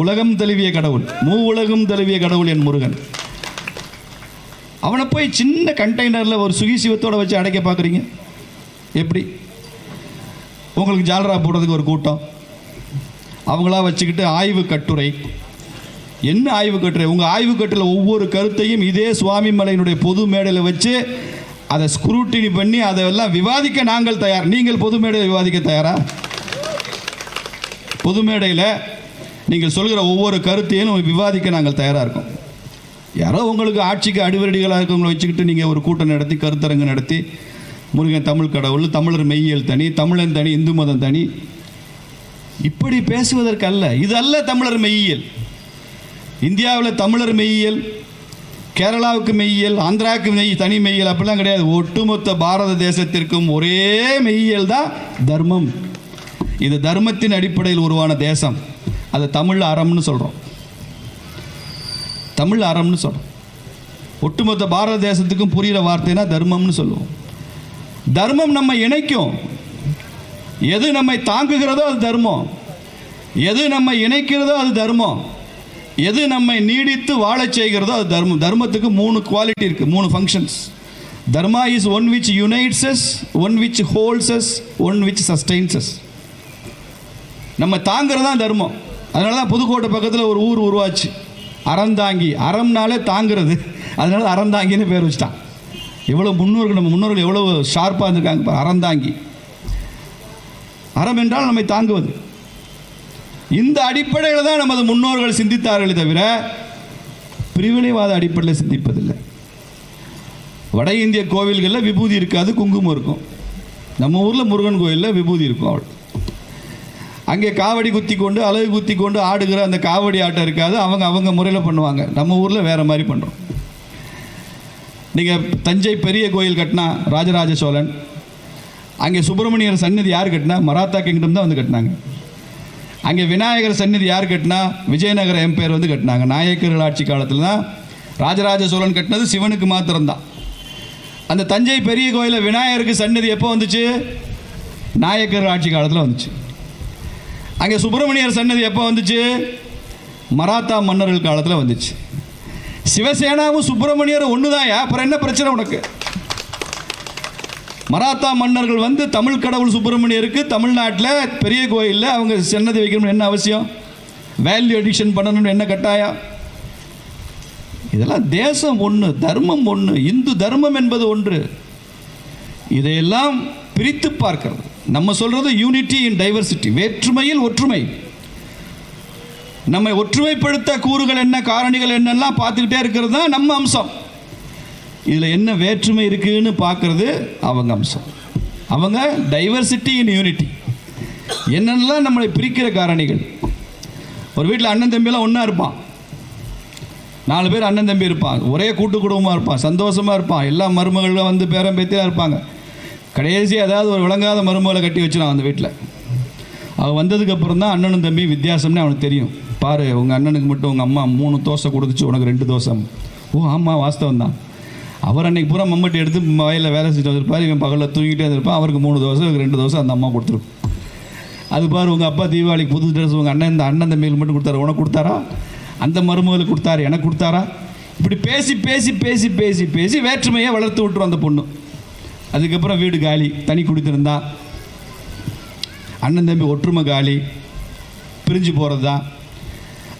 உலகம் தழுவிய கடவுள், உலகம் தழுவிய கடவுள் என் முருகன். அவனை போய் சின்ன கண்டெய்னரில் ஒரு சுகிசிவத்தோடு வச்சு அடைக்க பார்க்குறீங்க. எப்படி? உங்களுக்கு ஜாலரா போடுறதுக்கு ஒரு கூட்டம், அவங்களா வச்சுக்கிட்டு ஆய்வு கட்டுரை. என்ன ஆய்வு கட்டுரை? உங்கள் ஆய்வு கட்டுரையில் ஒவ்வொரு கருத்தையும் இதே சுவாமி மலையினுடைய பொது மேடையில் வச்சு அதை ஸ்க்ரூட்டினி பண்ணி அதெல்லாம் விவாதிக்க நாங்கள் தயார். நீங்கள் பொது மேடையில் விவாதிக்க தயாரா? பொது மேடையில் நீங்கள் சொல்கிற ஒவ்வொரு கருத்தையும் விவாதிக்க நாங்கள் தயாராக இருக்கோம். யாரோ உங்களுக்கு ஆட்சிக்கு அடிவரடிகளாக இருக்கவங்களை வச்சுக்கிட்டு நீங்கள் ஒரு கூட்டம் நடத்தி கருத்தரங்கு நடத்தி முருகன் தமிழ் கடவுள், தமிழர் மெய்யியல் தனி, தமிழன் தனி, இந்து மதம் தனி, இப்படி பேசுவதற்கு அல்ல. இது அல்ல தமிழர் மெய்யியல். இந்தியாவில் தமிழர் மெய்யியல், கேரளாவுக்கு மெய்யியல், ஆந்திராவுக்கு தனி மெய்யியல் அப்படிலாம் கிடையாது. ஒட்டுமொத்த பாரத தேசத்திற்கும் ஒரே மெய்யியல் தான் தர்மம். இது தர்மத்தின் அடிப்படையில் உருவான தேசம். அதை தமிழ் அறம்னு சொல்கிறோம். தமிழ் அறம்னு சொல்கிறோம். ஒட்டுமொத்த பாரத தேசத்துக்கும் புரிகிற வார்த்தைனா தர்மம்னு சொல்லுவோம். தர்மம் நம்ம இணைக்கும். எது நம்மை தாங்குகிறதோ அது தர்மம், எது நம்மை இணைக்கிறதோ அது தர்மம், எது நம்மை நீடித்து வாழச் செய்கிறதோ அது தர்மம். தர்மத்துக்கு 3 குவாலிட்டி இருக்குது, 3 functions. Dharma is one which unites us, one which holds us, one which sustains us. நம்ம தாங்கிறது தான் தர்மம். அதனால தான் புதுக்கோட்டை பக்கத்தில் ஒரு ஊர் உருவாச்சு, அறந்தாங்கி. அறம்னாலே தாங்கிறது, அதனால அறந்தாங்கின்னு பேர் வச்சுட்டான். எவ்வளோ முன்னோர்கள், நம்ம முன்னோர்கள் எவ்வளோ ஷார்ப்பாக இருந்திருக்காங்க. அறந்தாங்கி, அறம் என்றால் நம்மை தாங்குவது. இந்த அடிப்படையில் தான் நமது முன்னோர்கள் சிந்தித்தார்களே தவிர பிரிவினைவாத அடிப்படையில் சிந்திப்பதில்லை. வட இந்திய கோவில்களில் விபூதி இருக்காது, குங்குமம் இருக்கும். நம்ம ஊரில் முருகன் கோயிலில் விபூதி இருக்கும். அவள் அங்கே காவடி குத்தி கொண்டு அலகு குத்தி கொண்டு ஆடுகிற அந்த காவடி ஆட்டம் இருக்காது. அவங்க முறையில் பண்ணுவாங்க. நம்ம ஊரில் வேறு மாதிரி பண்ணுறோம். நீங்கள் தஞ்சை பெரிய கோயில் கட்டினா ராஜராஜ சோழன், அங்கே சுப்பிரமணியர் சன்னதி யார் கட்டினா? மராத்தா கிங்டம் தான் வந்து கட்டினாங்க. அங்கே விநாயகர் சன்னதி யார் கட்டினா? விஜயநகர எம்பையர் வந்து கட்டினாங்க. நாயக்கர்கள் ஆட்சி காலத்தில் தான் ராஜராஜ சோழன் கட்டினது சிவனுக்கு மாத்திரம்தான். அந்த தஞ்சை பெரிய கோயிலில் விநாயகருக்கு சன்னதி எப்போ வந்துச்சு? நாயக்கர்கள் ஆட்சி காலத்தில் வந்துச்சு. அங்கே சுப்பிரமணியர் சன்னதி எப்போ வந்துச்சு? மராத்தா மன்னர்கள் காலத்தில் வந்துச்சு. சிவசேனாவும் சுப்பிரமணியரும் ஒன்று தான். அப்புறம் என்ன பிரச்சனை உனக்கு? மராத்தா மன்னர்கள் வந்து தமிழ் கடவுள் சுப்பிரமணியருக்கு தமிழ்நாட்டில் பெரிய கோயிலில் அவங்க சன்னதி வைக்கணும்னு என்ன அவசியம்? வேல்யூ அடிஷன் பண்ணணும்னு என்ன கட்டாயம்? இதெல்லாம் தேசம் ஒன்று, தர்மம் ஒன்று, இந்து தர்மம் என்பது ஒன்று. இதையெல்லாம் பிரித்து பார்க்கிறது. நம்ம சொல்றது யூனிட்டி இன் டைவர்சிட்டி, வேற்றுமையில் ஒற்றுமை. நம்மை ஒற்றுமைப்படுத்த கூறுகள் என்ன, காரணிகள் என்னெல்லாம் பார்த்துக்கிட்டே இருக்கிறது தான் நம்ம அம்சம். இதில் என்ன வேற்றுமை இருக்குன்னு பார்க்கறது அவங்க அம்சம். அவங்க டைவர்சிட்டி இன் யூனிட்டி. என்னென்னலாம் நம்மளை பிரிக்கிற காரணிகள். ஒரு வீட்டில் அண்ணன் தம்பியெல்லாம் ஒன்றா இருப்பான், 4 பேர் அண்ணன் தம்பி இருப்பான், ஒரே கூட்டு குடும்பமாக இருப்பான், சந்தோஷமாக இருப்பான், எல்லா மருமகளும் வந்து பேரம் பேத்தியாக இருப்பாங்க. கடைசி ஏதாவது ஒரு விளங்காத மருமகளை கட்டி வச்சுருவான் அந்த வீட்டில். அவன் வந்ததுக்கப்புறம் தான் அண்ணனும் தம்பி வித்தியாசம்னு அவனுக்கு தெரியும். பாரு, உங்கள் அண்ணனுக்கு மட்டும் உங்கள் அம்மா 3 தோசை கொடுத்துச்சு, உனக்கு 2 தோசை. ஓ ஆமாம், வாஸ்தவம் தான். அவர் அன்றைக்கி பூரா மம்மட்டி எடுத்து வயலில் வேலை செஞ்சுட்டு வந்திருப்பார், இவன் பகலில் தூங்கிட்டே இருந்திருப்பான். அவருக்கு 3 தோசை, இவருக்கு 2 தோசை அந்த அம்மா கொடுத்துருக்கும். அது பாரு, உங்கள் அப்பா தீபாவளிக்கு புது ட்ரெஸ் உங்கள் அண்ணன் இந்த அண்ணன் தம்பிகளுக்கு மட்டும் கொடுத்தாரு, உனக்கு கொடுத்தாரா? அந்த மருமகளுக்கு கொடுத்தாரு, எனக்கு கொடுத்தாரா? இப்படி பேசி பேசி பேசி பேசி பேசி வேற்றுமையை வளர்த்து விட்டுரும் அந்த பொண்ணு. அதுக்கப்புறம் வீடு காலி, தனி குடித்திருந்தா. அண்ணன் தம்பி ஒற்றுமை காலி, பிரிஞ்சு போகிறது தான்.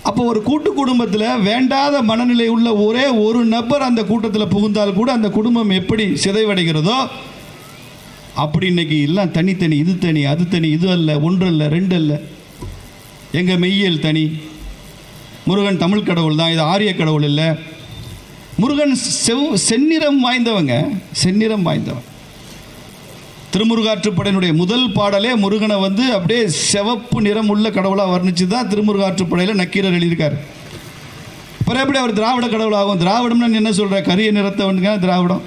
அப்போ ஒரு கூட்டு குடும்பத்தில் வேண்டாத மனநிலை உள்ள ஒரே ஒரு நபர் அந்த கூட்டத்தில் புகுந்தால் கூட அந்த குடும்பம் எப்படி சிதைவடைகிறதோ அப்படி இன்னைக்கு எல்லாம் தனித்தனி, இது தனி அது தனி, இது அல்ல, 1 அல்ல 2 அல்ல. எங்கள் மெய்யியல் தனி, முருகன் தமிழ் கடவுள் தான், இது ஆரிய கடவுள் இல்லை. முருகன் செந்நிறம் வாய்ந்தவங்க, செந்நிறம் வாய்ந்தவன். திருமுருகாற்றுப்படையினுடைய முதல் பாடலே முருகனை வந்து அப்படியே சிவப்பு நிறம் உள்ள கடவுளாக வர்ணிச்சு தான் திருமுருகாற்றுப்படையில் நக்கீரர் எழுதியிருக்காரு. அப்புறம் எப்படி அவர் திராவிட கடவுளாகும்? திராவிடம்னு என்ன சொல்கிற? கரிய நிறத்தை வந்துங்க திராவிடம்.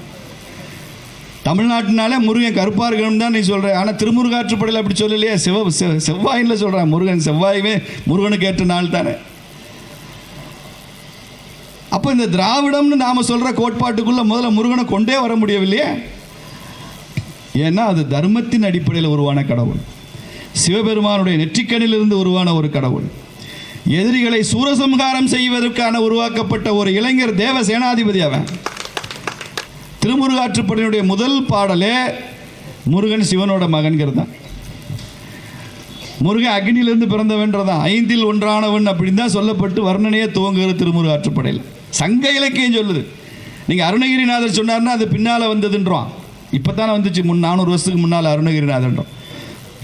தமிழ்நாட்டினாலே முருகன் கருப்பாக இருக்கணும் தான் நீ சொல்கிற. ஆனால் திருமுருகாற்றுப்படையில் அப்படி சொல்லலையே, செவ்வாயின்னு சொல்கிறான். முருகன் செவ்வாயுமே முருகனுக்கு ஏற்ற நாள் தானே. அப்போ இந்த திராவிடம்னு நாம் சொல்கிற கோட்பாட்டுக்குள்ளே முதல்ல முருகனை கொண்டே வர முடியவில்லையே. ஏன்னா அது தர்மத்தின் அடிப்படையில் உருவான கடவுள், சிவபெருமானுடைய நெற்றிக்கண்ணிலிருந்து உருவான ஒரு கடவுள். எதிரிகளை சூரசம்ஹாரம் செய்வதற்கான உருவாக்கப்பட்ட ஒரு இளைஞர் தேவ சேனாதிபதி அவன். திருமுருகாற்றுப்படையினுடைய முதல் பாடலே முருகன் சிவனோட மகன்கிறது தான். முருகன் அக்னியிலிருந்து பிறந்தவன்றதான், 5ல் ஒன்றானவன் அப்படின்னு தான் சொல்லப்பட்டு வர்ணனையே துவங்குகிறது திருமுருகாற்றுப்படையில். சங்க இலக்கியம் சொல்லுது. நீங்கள் அருணகிரிநாதர் சொன்னார்னா அது பின்னால் வந்ததுன்றோம். இப்போ தானே வந்துச்சு, 400 வருஷத்துக்கு முன்னால் அருணகிரிநாதன்றோம்.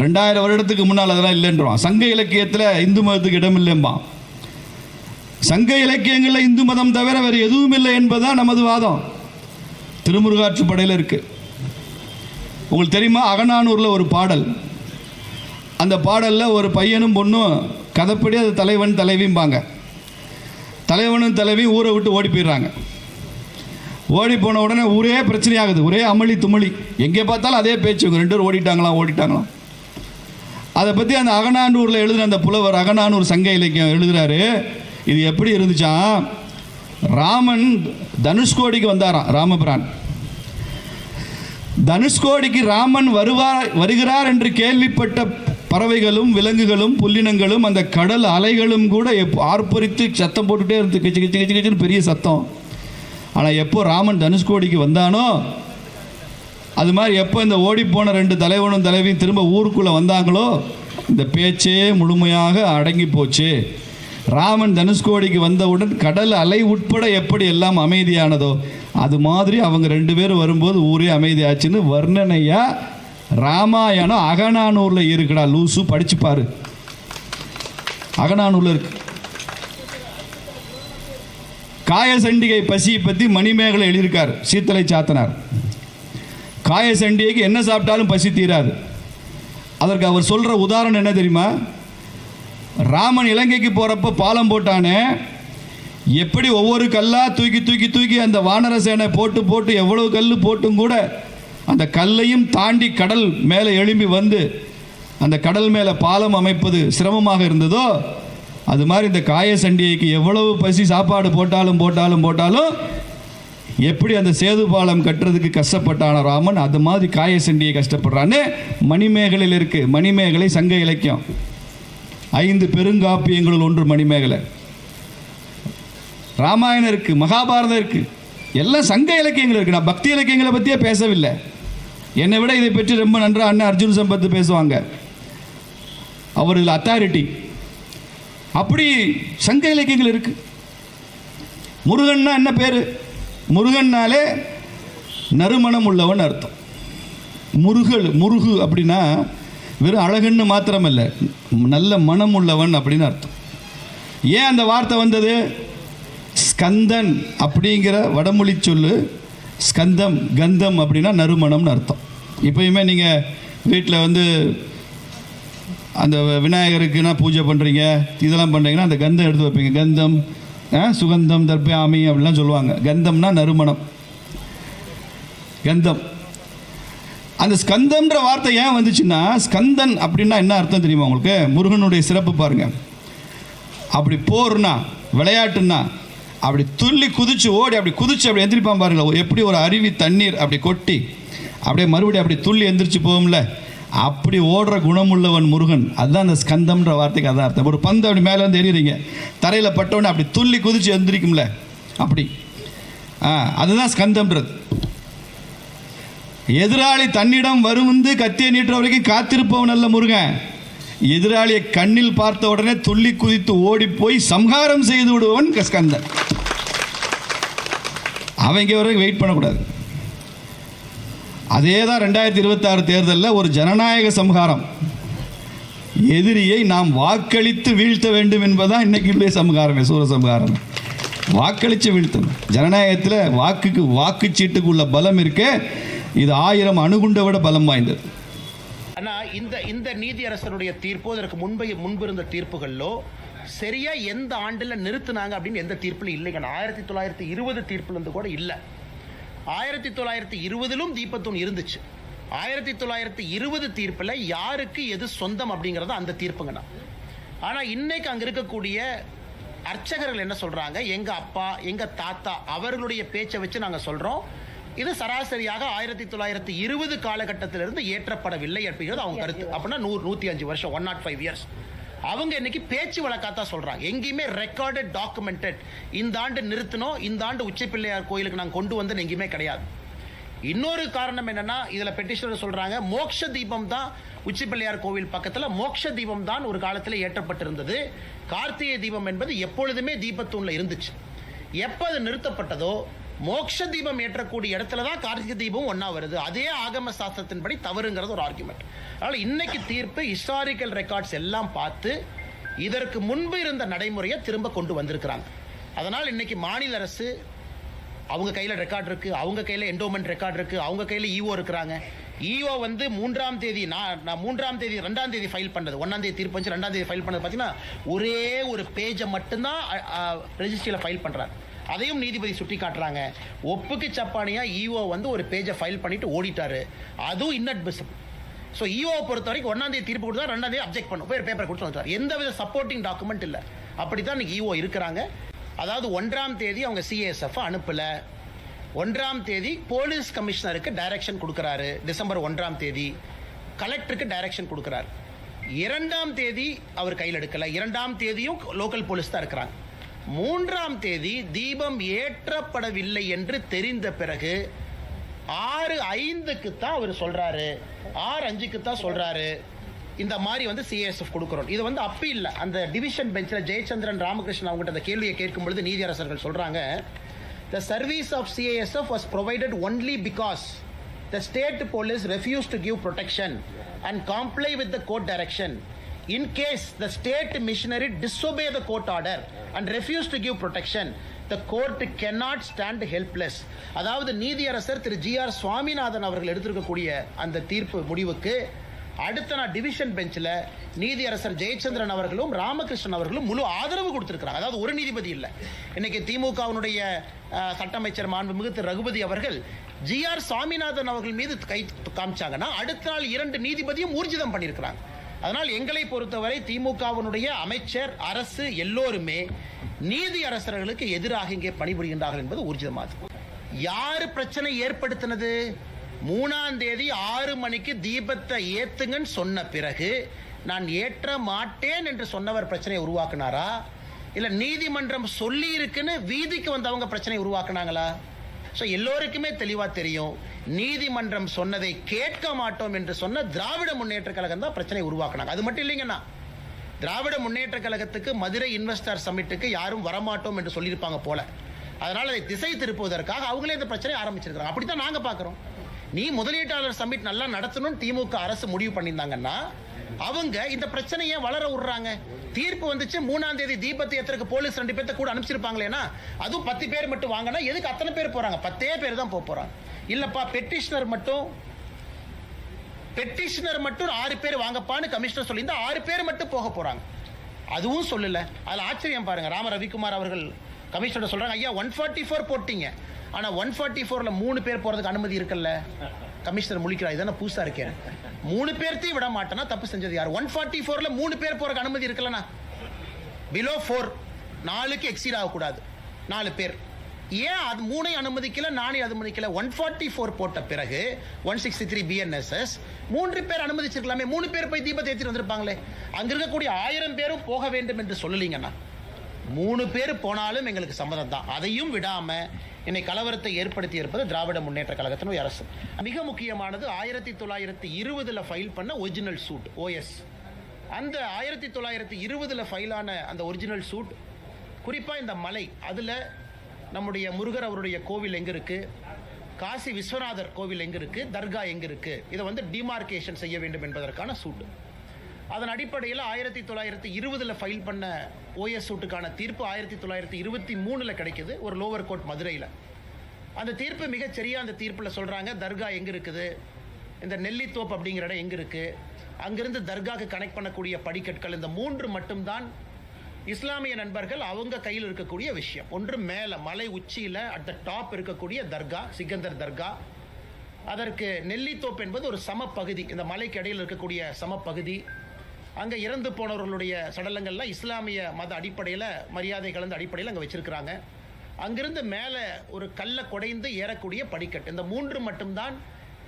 2000 வருடத்துக்கு முன்னால் அதெல்லாம் இல்லைன்றோம். சங்க இலக்கியத்தில் இந்து மதத்துக்கு இடம் இல்லைம்பான். சங்க இலக்கியங்களில் இந்து மதம் தவிர வேறு எதுவும் இல்லை என்பதுதான் நமது வாதம். திருமுருகாற்றுப்படையில் இருக்குது. உங்களுக்கு தெரியுமா, அகநானூரில் ஒரு பாடல். அந்த பாடலில் ஒரு பையனும் பொண்ணும் கதைப்படி அது தலைவன் தலைவிம்பாங்க. தலைவனும் தலைவியும் ஊரை விட்டு ஓடி போயிடுறாங்க. ஓடி போன உடனே ஊரே பிரச்சனையாகுது, ஒரே அமளி துமளி, எங்கே பார்த்தாலும் அதே பேச்சு, இவங்க 2 பேரும் ஓடிட்டாங்களாம். அதை பற்றி அந்த அகநானூரில் எழுதுன அந்த புலவர் அகநானூர் சங்க இலக்கியம் எழுதுகிறாரு. இது எப்படி இருந்துச்சான், ராமன் தனுஷ்கோடிக்கு வந்தாராம். ராமபிரான் தனுஷ்கோடிக்கு ராமன் வருகிறார் என்று கேள்விப்பட்ட பறவைகளும் விலங்குகளும் புல்லினங்களும் அந்த கடல் அலைகளும் கூட ஆர்ப்பரித்து சத்தம் போட்டுகிட்டே இருந்து கிச்சு கிச்சு கிச்சு கிச்சுன்னு பெரிய சத்தம். ஆனால் எப்போ ராமன் தனுஷ்கோடிக்கு வந்தானோ, அது மாதிரி எப்போ இந்த ஓடிப்போன 2 தலைவனும் தலைவியும் திரும்ப ஊருக்குள்ளே வந்தாங்களோ, இந்த பேச்சே முழுமையாக அடங்கி போச்சு. ராமன் தனுஷ்கோடிக்கு வந்தவுடன் கடல் அலை உட்பட எப்படி எல்லாம் அமைதியானதோ அது மாதிரி அவங்க 2 பேரும் வரும்போது ஊரே அமைதியாச்சுன்னு வர்ணனையா ராமாயணம் அகநானூரில் இருக்குடா லூசு, படிச்சுப்பாரு. அகநானூரில் இருக்கு. காயசண்டிகை பசியை பற்றி மணிமேகலை எழுதியிருக்கார் சீத்தலை சாத்தனார். காயசண்டிகைக்கு என்ன சாப்பிட்டாலும் பசி தீராது. அதற்கு அவர் சொல்கிற உதாரணம் என்ன தெரியுமா, ராமன் இலங்கைக்கு போகிறப்ப பாலம் போட்டானே, எப்படி ஒவ்வொரு கல்லாக தூக்கி தூக்கி தூக்கி அந்த வானர சேனை போட்டு போட்டு எவ்வளவு கல் போட்டும் கூட அந்த கல்லையும் தாண்டி கடல் மேலே எழும்பி வந்து அந்த கடல் மேலே பாலம் அமைப்பது சிரமமாக இருந்ததோ, அது மாதிரி இந்த காயசண்டிகைக்கு எவ்வளவு பசி சாப்பாடு போட்டாலும் போட்டாலும் போட்டாலும் எப்படி அந்த சேது பாலம் கட்டுறதுக்கு கஷ்டப்பட்டான ராமன், அது மாதிரி காயசண்டியை கஷ்டப்படுறான்னு மணிமேகலையில் இருக்குது. மணிமேகலை சங்க இலக்கியம், 5 பெருங்காப்பியங்களுள் ஒன்று மணிமேகலை. ராமாயணம் இருக்குது, மகாபாரதம் இருக்குது, எல்லாம் சங்க இலக்கியங்கள் இருக்குது. நான் பக்தி இலக்கியங்களை பற்றியே பேசவில்லை. என்னை விட இதை பற்றி ரொம்ப நன்றாக அண்ணன் அர்ஜுன் சம்பத்து பேசுவாங்க, அவர் இதில் அத்தாரிட்டி. அப்படி சங்க இலக்கியங்கள் இருக்குது. முருகன்னா என்ன பேர்? முருகன்னாலே நறுமணம் உள்ளவன் அர்த்தம். முருகு அப்படின்னா வெறும் அழகுன்னு மாத்திரமல்ல, நல்ல மனம் உள்ளவன் அப்படின்னு அர்த்தம். ஏன் அந்த வார்த்தை வந்தது? ஸ்கந்தன் அப்படிங்கிற வடமொழி சொல்லு, ஸ்கந்தம் கந்தம் அப்படின்னா நறுமணம்னு அர்த்தம். இப்போயுமே நீங்கள் வீட்டில் வந்து அந்த விநாயகருக்குன்னா பூஜை பண்ணுறீங்க, இதெல்லாம் பண்ணுறீங்கன்னா அந்த கந்தம் எடுத்து வைப்பீங்க. கந்தம் சுகந்தம் தர்ப்பயாமி அப்படிலாம் சொல்லுவாங்க. கந்தம்னா நறுமணம், கந்தம். அந்த ஸ்கந்தம்ன்ற வார்த்தை ஏன் வந்துச்சுன்னா, ஸ்கந்தன் அப்படின்னா என்ன அர்த்தம் தெரியுமா உங்களுக்கு? முருகனுடைய சிறப்பு பாருங்கள். அப்படி போர்னா விளையாட்டுன்னா அப்படி துள்ளி குதிச்சு ஓடி அப்படி குதிச்சு அப்படி எந்திரிப்பான் பாருங்களா, எப்படி ஒரு அருவி தண்ணீர் அப்படி கொட்டி அப்படியே மறுபடியும் அப்படி துள்ளி எந்திரிச்சு போகும்ல, அப்படி ஓடுற குணமுள்ளவன் முருகன். அதுதான் அந்த ஸ்கந்தம்ன்ற வார்த்தைக்கு அதான் அர்த்தம். ஒரு பந்து அப்படி மேலே வந்து எறிகிறீங்க, தரையில் பட்டோன்னு அப்படி துள்ளி குதிச்சு எந்திரிக்கும்ல, அப்படி அதுதான் ஸ்கந்தம்ன்றது. எதிராளி தன்னிடம் வந்து கத்தியை நீட்டுற வரைக்கும் காத்திருப்பவன் அல்ல முருகன். எதிராளியை கண்ணில் பார்த்த உடனே துள்ளி குதித்து ஓடி போய் சம்ஹாரம் செய்து விடுவவன் ஸ்கந்தன். அவங்க வரைக்கும் வெயிட் பண்ணக்கூடாது. அதே தான் 2026 தேர்தலில் ஒரு ஜனநாயக சம்ஹாரம். எதிரியை நாம் வாக்களித்து வீழ்த்த வேண்டும் என்பதுதான் இன்னைக்கு சம்ஹாரமே, சூரசம்ஹாரம். வாக்களித்து வீழ்த்தணும். ஜனநாயகத்தில் வாக்குச்சீட்டுக்கு உள்ள பலம் இருக்கு. இது 1000 அணுகுண்டை விட பலம் வாய்ந்தது. ஆனால் இந்த நீதியரசருடைய தீர்ப்போ இதற்கு முன்பு இருந்த தீர்ப்புகளோ சரியா எந்த ஆண்டில் நிறுத்தினாங்க அப்படின்னு எந்த தீர்ப்பில் இல்லைங்க. 1920 தீர்ப்புலேருந்து கூட இல்லை. 1920லும் தீபத்தூண் இருந்துச்சு. 1920 தீர்ப்பில் யாருக்கு எது சொந்தம் அப்படிங்கிறது அந்த தீர்ப்புங்கண்ணா. ஆனால் இன்னைக்கு அங்கே இருக்கக்கூடிய அர்ச்சகர்கள் என்ன சொல்கிறாங்க, எங்கள் அப்பா எங்கள் தாத்தா அவர்களுடைய பேச்சை வச்சு நாங்கள் சொல்கிறோம், இது சராசரியாக 1920 காலகட்டத்திலிருந்து ஏற்றப்படவில்லை அப்படிங்கிறது அவங்க கருத்து. அப்படின்னா 105 வருஷம், 105 இயர்ஸ். அவங்க இன்னைக்கு பேச்சு வழக்காத்தான் சொல்றாங்க. எங்கேயுமே ரெக்கார்டட் டாக்குமெண்டட் இந்த ஆண்டு நிறுத்தணும், இந்த ஆண்டு உச்சி பிள்ளையார் கோயிலுக்கு நாங்கள் கொண்டு வந்து எங்கேயுமே கிடையாது. இன்னொரு காரணம் என்னன்னா, இதுல பெட்டிஷனர் சொல்றாங்க மோட்ச தீபம் தான் உச்சி பிள்ளையார் கோவில் பக்கத்துல மோட்ச தீபம் தான் ஒரு காலத்தில் ஏற்றப்பட்டிருந்தது. கார்த்திகை தீபம் என்பது எப்பொழுதுமே தீபத்தூண்ல இருந்துச்சு. எப்ப அது நிறுத்தப்பட்டதோ மோட்ச தீபம் ஏற்றக்கூடிய இடத்துல தான் கார்த்திகை தீபம் ஒன்னா வருது. அதே ஆகம சாஸ்திரத்தின்படி தவறுங்கிறது ஒரு ஆர்குமெண்ட். அதனால இன்னைக்கு தீர்ப்பு ஹிஸ்டாரிக்கல் ரெக்கார்ட்ஸ் எல்லாம் பார்த்து இதற்கு முன்பு இருந்த நடைமுறையை திரும்ப கொண்டு வந்திருக்கிறாங்க. அதனால் இன்னைக்கு மாநில அரசு அவங்க கையில் ரெக்கார்ட் இருக்கு, அவங்க கையில் என்டோமெண்ட் ரெக்கார்ட் இருக்கு, அவங்க கையில் ஈஓ இருக்கிறாங்க. ஈஓ வந்து 3ஆம் தேதி நான் 3ஆம் தேதி 2ஆம் தேதி ஃபைல் பண்ணது, 1ஆம் தேதி தீர்ப்பு வந்து 2ஆம் தேதி ஃபைல் பண்ணது பார்த்தீங்கன்னா ஒரே ஒரு பேஜை மட்டும்தான் ரெஜிஸ்ட்ரியில் ஃபைல் பண்ணுறாங்க. அதையும் நீதிபதி சுட்டி காட்டுறாங்க. ஒப்புக்கு சப்பானியா ஈஓ வந்து ஒரு பேஜை ஃபைல் பண்ணிட்டு ஓடிட்டாரு. அதுவும் இன்அட்மிசிபிள். ஸோ ஈஓவை பொறுத்த வரைக்கும் 1ஆம் தேதி தீர்ப்பு கொடுத்தா 2ஆம் தேதி அப்ஜெக்ட் பண்ணும், போய் பேப்பர் கொடுத்து வந்துட்டார். எந்த வித சப்போர்ட்டிங் டாக்குமெண்ட் இல்லை. அப்படி தான் இன்னைக்கு ஈஓ இருக்கிறாங்க. அதாவது 1ஆம் தேதி அவங்க சிஏஎஸ்எஃப் அனுப்பல. 1ஆம் தேதி போலீஸ் கமிஷனருக்கு டைரக்ஷன் கொடுக்கிறாரு. டிசம்பர் 1ஆம் தேதி கலெக்டருக்கு டைரக்ஷன் கொடுக்கிறார். 2ஆம் தேதி அவர் கையில் எடுக்கல. 2ஆம் தேதியும் லோக்கல் போலீஸ் தான் இருக்கிறாங்க. 3ஆம் தேதி தீபம் ஏற்றப்படவில்லை என்று தெரிந்த பிறகு 6/5க்கு தான் அவர் சொல்றாரு, 6/5க்கு தான் சொல்றாரு இந்த மாதிரி வந்து சிஏஎஸ்எஃப் கொடுக்கிறோம். இது வந்து அப்பீல் அந்த டிவிஷன் பெஞ்சில் ஜெயச்சந்திரன் ராமகிருஷ்ணன் அவங்ககிட்ட அந்த கேள்வியை கேட்கும் பொழுது நீதியரசர்கள் சொல்றாங்க, the service of CASF was provided only because the state police refused to give protection and comply with the court direction. In case the state missionary disobey the court order and refuse to give protection, the court cannot stand helpless. அதாவது நீதியரசர் திரு GR. Swaminathan அவர்கள் எடுத்திருக்கக்கூடிய அந்த தீர்ப்பு முடிவுக்கு அடுத்த நாள் division பெஞ்சில் நீதியரசர் ஜெயச்சந்திரன் அவர்களும் ராமகிருஷ்ணன் அவர்களும் முழு ஆதரவு கொடுத்திருக்கிறாங்க. அதாவது ஒரு நீதிபதி இல்லை. இன்னைக்கு திமுகவினுடைய சட்ட அமைச்சர் மாண்புமிகு திரு ரகுபதி அவர்கள் ஜி.ஆர். சுவாமிநாதன் அவர்கள் மீது கை காமிச்சாங்கன்னா அடுத்த நாள் 2 நீதிபதியும் ஊர்ஜிதம் பண்ணியிருக்கிறாங்க. அதனால் எங்களை பொறுத்தவரை திமுகவினுடைய அமைச்சர் அரசு எல்லோருமே நீதி அரசர்களுக்கு எதிராக இங்கே பணிபுரிகின்றார்கள் என்பது ஊர்ஜிதமாகும். யாரு பிரச்சனை ஏற்படுத்தினது? 3ஆம் தேதி 6 மணிக்கு தீபத்தை ஏத்துங்கன்னு சொன்ன பிறகு நான் ஏற்ற மாட்டேன் என்று சொன்னவர் பிரச்சனையை உருவாக்குனாரா, இல்ல நீதிமன்றம் சொல்லி இருக்குன்னு வீதிக்கு வந்தவங்க பிரச்சனையை உருவாக்குனாங்களா? ஸோ எல்லோருக்குமே தெளிவா தெரியும், நீதிமன்றம் சொன்னதை கேட்க மாட்டோம் என்று சொன்ன திராவிட முன்னேற்ற கழகம் தான் பிரச்சனை உருவாக்குனாங்க. அது மட்டும் இல்லைங்கண்ணா, திராவிட முன்னேற்ற கழகத்துக்கு மதுரை இன்வெஸ்டர் சமிட்டுக்கு யாரும் வரமாட்டோம் என்று சொல்லியிருப்பாங்க போல. அதனால அதை திசை திருப்புவதற்காக அவங்களே இந்த பிரச்சனை ஆரம்பிச்சிருக்காங்க. அப்படித்தான் நாங்க பாக்குறோம். நீ முதலீட்டாளர் சமிட் நல்லா நடத்தணும் திமுக அரசு முடிவு பண்ணியிருந்தாங்கன்னா அவங்க இந்த பிரச்சனையை வளர விடுறாங்க. தீர்ப்பு வந்துச்சு 3ஆம் தேதி தீபத்தை ஏத்துறதுக்கு போலீஸ் 2 பேர்த்த கூட அனுப்பிச்சிருப்பாங்களேனா, அதுவும் 10 பேர் மட்டும் வாங்கினா எதுக்கு அத்தனை பேர் போறாங்க? 10 பேர் தான் போறாங்க. இல்லப்பா பெட்டிஷனர் மட்டும் 6 பேர் வாங்கப்பான்னு கமிஷனர் சொல்லியிருந்தா 6 பேர் மட்டும் போக போறாங்க. அதுவும் சொல்லல. அதுல ஆச்சரியம் பாருங்க, ராம ரவிக்குமார் அவர்கள் கமிஷனர் சொல்றாங்க, ஐயா 144 போட்டீங்க, ஆனா 144ல 3 பேர் போறதுக்கு அனுமதி இருக்குல்ல. கமிஷனர் முழிக்கிறார், இதான புதுசா இருக்கேன், 3 பேர்த்தையும் விட மாட்டேன்னா தப்பு செஞ்சது யார்? 144ல 3 பேர் போறதுக்கு அனுமதி இருக்குல்லண்ணா. பிலோ 4 4க்கு எக்ஸீட் ஆகக்கூடாது 4 பேர். ஏன் அது 3 அனுமதிக்கல, 4 அனுமதிக்கல? 144 போட்ட பிறகு 163 BNSS 3 பேர் அனுமதிச்சிருக்கலாமே, 3 பேர் போய் தீபத்தை ஏற்றிட்டு வந்திருப்பாங்களே. அங்க இருக்கக்கூடிய 1000 பேரும் போக வேண்டும் என்று சொல்லலீங்கன்னா 3 பேர் போனாலும் எங்களுக்கு சம்மதம் தான். அதையும் விடாம என்னை கலவரத்தை ஏற்படுத்தி இருப்பது திராவிட முன்னேற்ற கழகத்தினுடைய அரசு. மிக முக்கியமானது 1920ல் ஃபைல் பண்ண ஒரிஜினல் சூட் OS. அந்த 1920ல் ஃபைலான அந்த ஒரிஜினல் சூட் குறிப்பா இந்த மலை, அதுல நம்முடைய முருகர் அவருடைய கோவில் எங்க இருக்கு, காசி விஸ்வநாதர் கோவில் எங்க இருக்கு, தர்கா எங்க இருக்கு, இதை வந்து டிமார்கேஷன் செய்ய வேண்டும் என்பதற்கான சூட். அதன் அடிப்படையில் 1920ல் ஃபைல் பண்ண OS சூட்டுக்கான தீர்ப்பு 1923ல் கிடைக்குது, ஒரு லோவர் கோர்ட் மதுரையில். அந்த தீர்ப்பு மிகச் சரியா அந்த தீர்ப்பில் சொல்றாங்க, தர்கா எங்க இருக்குது, இந்த நெல்லித்தோப்பு அப்படிங்கிற இடம் எங்க இருக்கு, அங்கிருந்து தர்காக்கு கனெக்ட் பண்ணக்கூடிய படிக்கட்கள், இந்த 3 மட்டும்தான் இஸ்லாமிய நண்பர்கள் அவங்க கையில் இருக்கக்கூடிய விஷயம். ஒன்று மேல மலை உச்சியில அட் த டாப் இருக்கக்கூடிய தர்கா, சிக்கந்தர் தர்கா. அதற்கு நெல்லித்தோப்பு என்பது ஒரு சமப்பகுதி, இந்த மலைக்கு இடையில் இருக்கக்கூடிய சமப்பகுதி. அங்க இறந்து போனவர்களுடைய சடலங்கள்லாம் இஸ்லாமிய மத அடிப்படையில் மரியாதை கலந்த அடிப்படையில் அங்கே வச்சிருக்கிறாங்க. அங்கிருந்து மேலே ஒரு கல்லை குடைந்து ஏறக்கூடிய படிக்கட்டு, இந்த 3 மட்டும்தான்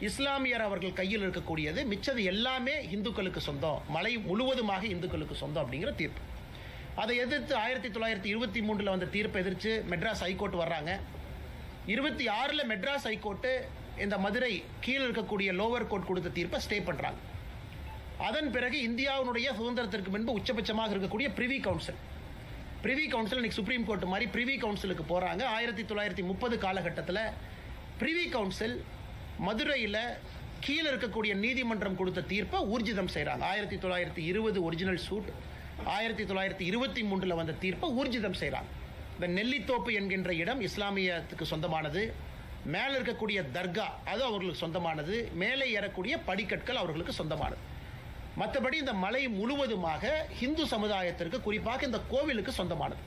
இஸ்லாமியர் அவர்கள் கையில் இருக்கக்கூடியது, மிச்சது எல்லாமே இந்துக்களுக்கு சொந்தம், மலை முழுவதுமாக இந்துக்களுக்கு சொந்தம் அப்படிங்கிற தீர்ப்பு. அதை எதிர்த்து 1923 வந்த தீர்ப்பை எதிர்த்து மெட்ராஸ் ஹைகோர்ட் வர்றாங்க. 26 மெட்ராஸ் ஹைகோர்ட்டு இந்த மதுரை கீழே இருக்கக்கூடிய லோவர் கோர்ட் கொடுத்த தீர்ப்பை ஸ்டே பண்ணுறாங்க. அதன் பிறகு இந்தியாவுடைய சுதந்திரத்திற்கு முன்பு உச்சபட்சமாக இருக்கக்கூடிய பிரிவி கவுன்சில் இன்னைக்கு சுப்ரீம் கோர்ட் மாதிரி பிரிவி கவுன்சிலுக்கு போகிறாங்க. 1930 காலகட்டத்தில் பிரிவி கவுன்சில் மதுரையில் கீழே இருக்கக்கூடிய நீதிமன்றம் கொடுத்த தீர்ப்பை ஊர்ஜிதம் செய்கிறாங்க. 1920 ஒரிஜினல் சூட், 1923 வந்த தீர்ப்பை ஊர்ஜிதம் செய்கிறாங்க. இந்த நெல்லித்தோப்பு என்கின்ற இடம் இஸ்லாமியத்துக்கு சொந்தமானது, மேலே இருக்கக்கூடிய தர்கா அது அவர்களுக்கு சொந்தமானது, மேலே ஏறக்கூடிய படிக்கற்கள் அவர்களுக்கு சொந்தமானது. மற்றபடி இந்த மலை முழுவதுமாக இந்து சமுதாயத்திற்கு, குறிப்பாக இந்த கோவிலுக்கு சொந்தமானது.